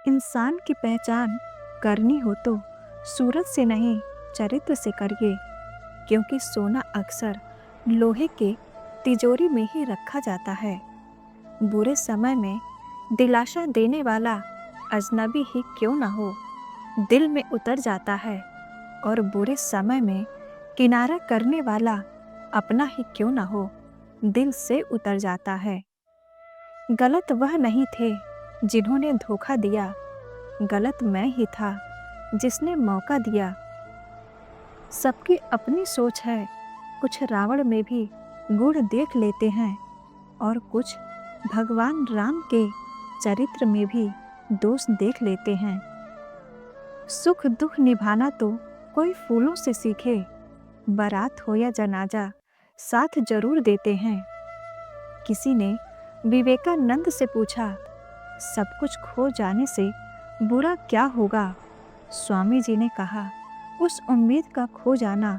इंसान की पहचान करनी हो तो सूरत से नहीं, चरित्र से करिए, क्योंकि सोना अक्सर लोहे के तिजोरी में ही रखा जाता है। बुरे समय में दिलासा देने वाला अजनबी ही क्यों ना हो, दिल में उतर जाता है, और बुरे समय में किनारा करने वाला अपना ही क्यों ना हो, दिल से उतर जाता है। गलत वह नहीं थे जिन्होंने धोखा दिया, गलत मैं ही था जिसने मौका दिया। सबकी अपनी सोच है, कुछ रावण में भी गुण देख लेते हैं, और कुछ भगवान राम के चरित्र में भी दोष देख लेते हैं। सुख दुख निभाना तो कोई फूलों से सीखे, बारात हो या जनाजा साथ जरूर देते हैं। किसी ने विवेकानंद से पूछा, सब कुछ खो जाने से बुरा क्या होगा? स्वामी जी ने कहा, उस उम्मीद का खो जाना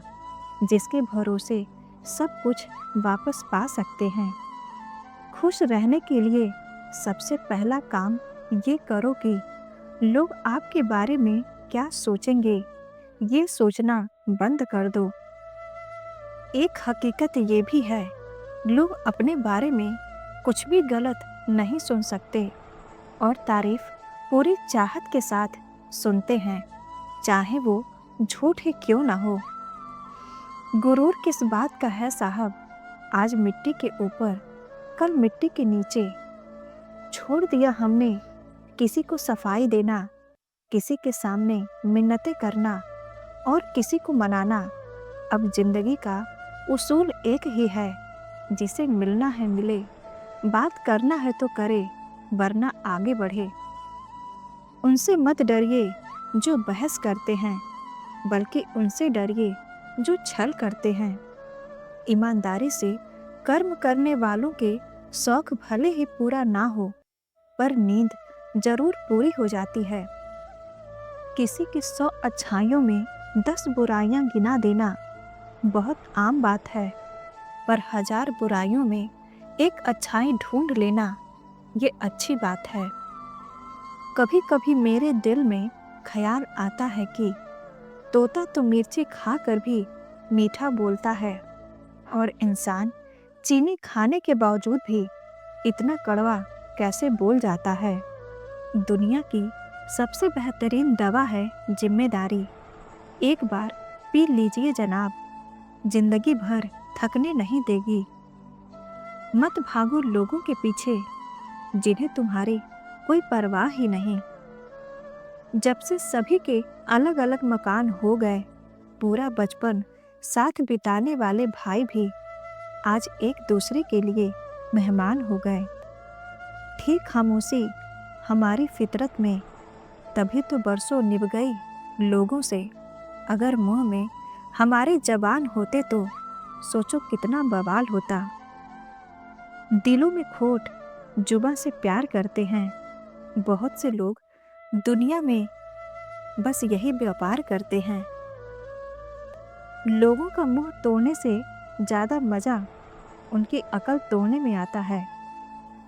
जिसके भरोसे सब कुछ वापस पा सकते हैं। खुश रहने के लिए सबसे पहला काम ये करो कि लोग आपके बारे में क्या सोचेंगे, ये सोचना बंद कर दो। एक हकीकत ये भी है, लोग अपने बारे में कुछ भी गलत नहीं सुन सकते, और तारीफ पूरी चाहत के साथ सुनते हैं, चाहे वो झूठ ही क्यों ना हो। गुरूर किस बात का है साहब, आज मिट्टी के ऊपर कल मिट्टी के नीचे। छोड़ दिया हमने किसी को सफाई देना, किसी के सामने मिन्नतें करना और किसी को मनाना। अब जिंदगी का उसूल एक ही है, जिसे मिलना है मिले, बात करना है तो करे, वरना आगे बढ़े। उनसे मत डरिए जो बहस करते हैं, बल्कि उनसे डरिए जो छल करते हैं। ईमानदारी से कर्म करने वालों के शौक भले ही पूरा ना हो, पर नींद जरूर पूरी हो जाती है। किसी की 100 अच्छाइयों में 10 बुराइयां गिना देना बहुत आम बात है, पर 1000 बुराइयों में एक अच्छाई ढूंढ लेना ये अच्छी बात है। कभी कभी मेरे दिल में ख्याल आता है कि तोता तो मिर्ची खाकर भी मीठा बोलता है, और इंसान चीनी खाने के बावजूद भी इतना कड़वा कैसे बोल जाता है। दुनिया की सबसे बेहतरीन दवा है जिम्मेदारी। एक बार पी लीजिए जनाब, जिंदगी भर थकने नहीं देगी। मत भागो लोगों के पीछे जिन्हें तुम्हारी कोई परवाह ही नहीं। जब से सभी के अलग अलग मकान हो गए, पूरा बचपन साथ बिताने वाले भाई भी आज एक दूसरे के लिए मेहमान हो गए। थी खामोशी हमारी फितरत में, तभी तो बरसों निभ गई लोगों से। अगर मुंह में हमारे जबान होते तो सोचो कितना बवाल होता। दिलों में खोट जुबां से प्यार करते हैं, बहुत से लोग दुनिया में बस यही व्यापार करते हैं। लोगों का मुंह तोड़ने से ज़्यादा मज़ा उनकी अकल तोड़ने में आता है।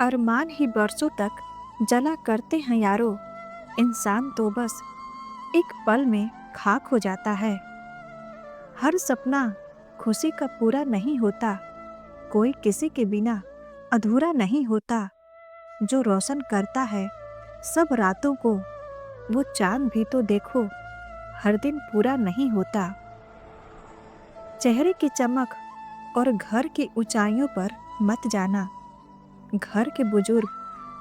अरमान ही बरसों तक जला करते हैं यारो, इंसान तो बस एक पल में खाक हो जाता है। हर सपना खुशी का पूरा नहीं होता, कोई किसी के बिना अधूरा नहीं होता। जो रोशन करता है सब रातों को, वो चांद भी तो देखो हर दिन पूरा नहीं होता। चेहरे की चमक और घर की ऊंचाइयों पर मत जाना। घर के बुजुर्ग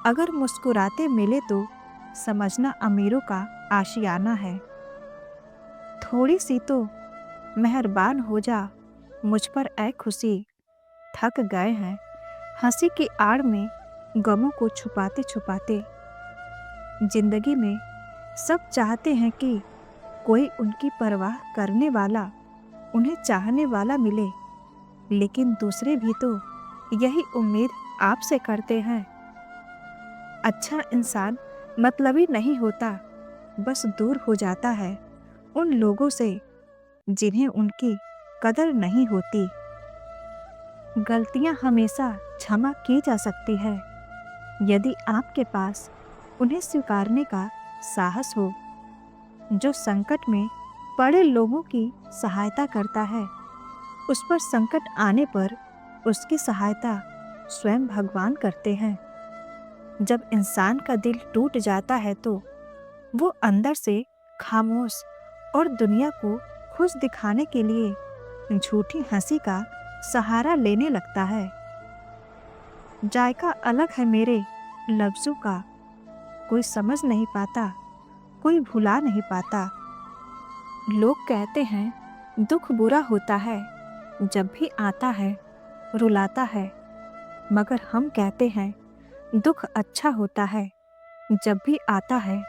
अगर मुस्कुराते मिले तो समझना अमीरों का आशियाना है। थोड़ी सी तो मेहरबान हो जा मुझ पर ऐ खुशी, थक गए हैं हंसी की आड़ में गमों को छुपाते छुपाते। जिंदगी में सब चाहते हैं कि कोई उनकी परवाह करने वाला, उन्हें चाहने वाला मिले, लेकिन दूसरे भी तो यही उम्मीद आपसे करते हैं। अच्छा इंसान मतलबी नहीं होता, बस दूर हो जाता है उन लोगों से जिन्हें उनकी कदर नहीं होती। गलतियां हमेशा क्षमा की जा सकती है, यदि आपके पास उन्हें स्वीकारने का साहस हो, जो संकट में पड़े लोगों की सहायता करता है। उस पर संकट आने पर उसकी सहायता स्वयं भगवान करते हैं। जब इंसान का दिल टूट जाता है तो वो अंदर से खामोश और दुनिया को खुश दिखाने के लिए झूठी हंसी का सहारा लेने लगता है। जायका अलग है मेरे लफ्ज़ों का, कोई समझ नहीं पाता, कोई भुला नहीं पाता। लोग कहते हैं दुख बुरा होता है, जब भी आता है रुलाता है, मगर हम कहते हैं दुख अच्छा होता है, जब भी आता है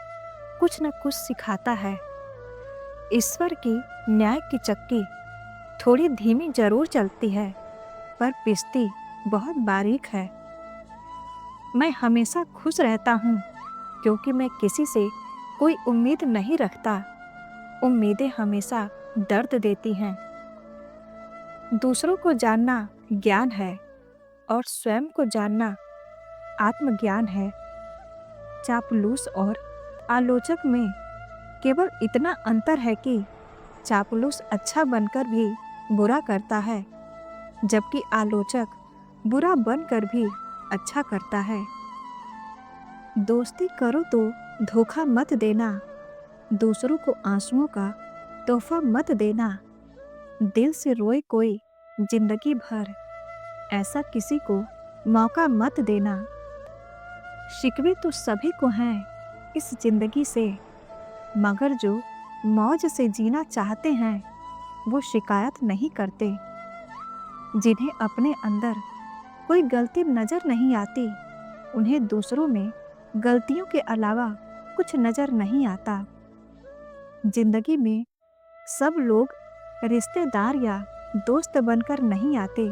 कुछ न कुछ सिखाता है। ईश्वर की न्याय की चक्की थोड़ी धीमी जरूर चलती है, पर पिसती बहुत बारीक है। मैं हमेशा खुश रहता हूँ क्योंकि मैं किसी से कोई उम्मीद नहीं रखता। उम्मीदें हमेशा दर्द देती हैं। दूसरों को जानना ज्ञान है और स्वयं को जानना आत्मज्ञान है। चापलूस और आलोचक में केवल इतना अंतर है कि चापलूस अच्छा बनकर भी बुरा करता है, जबकि आलोचक बुरा बनकर भी अच्छा करता है। दोस्ती करो तो धोखा मत देना, दूसरों को आंसुओं का तोहफा मत देना। दिल से रोए कोई जिंदगी भर, ऐसा किसी को मौका मत देना। शिकवे तो सभी को हैं इस जिंदगी से, मगर जो मौज से जीना चाहते हैं वो शिकायत नहीं करते। जिन्हें अपने अंदर कोई गलती नजर नहीं आती, उन्हें दूसरों में गलतियों के अलावा कुछ नजर नहीं आता। जिंदगी में सब लोग रिश्तेदार या दोस्त बनकर नहीं आते,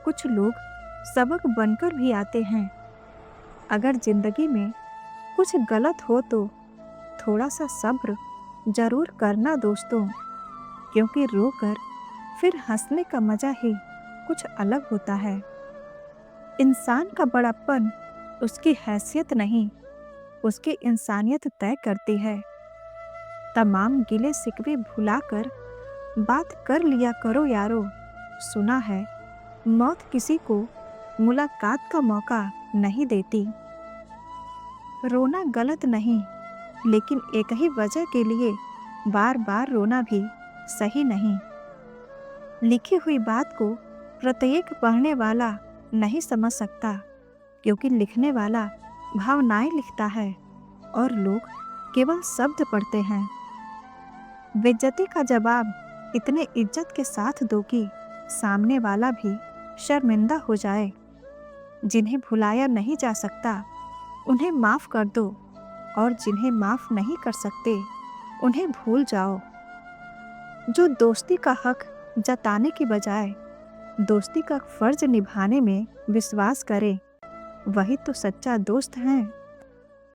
कुछ लोग सबक बनकर भी आते हैं। अगर जिंदगी में कुछ गलत हो तो थोड़ा सा सब्र जरूर करना दोस्तों, क्योंकि रोकर फिर हंसने का मजा ही कुछ अलग होता है। इंसान का बड़प्पन उसकी हैसियत नहीं, उसकी इंसानियत तय करती है। तमाम गिले शिकवे भुलाकर बात कर लिया करो यारो। सुना है मौत किसी को मुलाकात का मौका नहीं देती। रोना गलत नहीं, लेकिन एक ही वजह के लिए बार बार रोना भी सही नहीं। लिखी हुई बात को प्रत्येक पढ़ने वाला नहीं समझ सकता, क्योंकि लिखने वाला भावनाएं लिखता है और लोग केवल शब्द पढ़ते हैं। बेइज्जती का जवाब इतने इज्जत के साथ दो कि सामने वाला भी शर्मिंदा हो जाए। जिन्हें भुलाया नहीं जा सकता उन्हें माफ़ कर दो, और जिन्हें माफ़ नहीं कर सकते उन्हें भूल जाओ। जो दोस्ती का हक जताने की बजाय दोस्ती का फर्ज निभाने में विश्वास करे, वही तो सच्चा दोस्त हैं।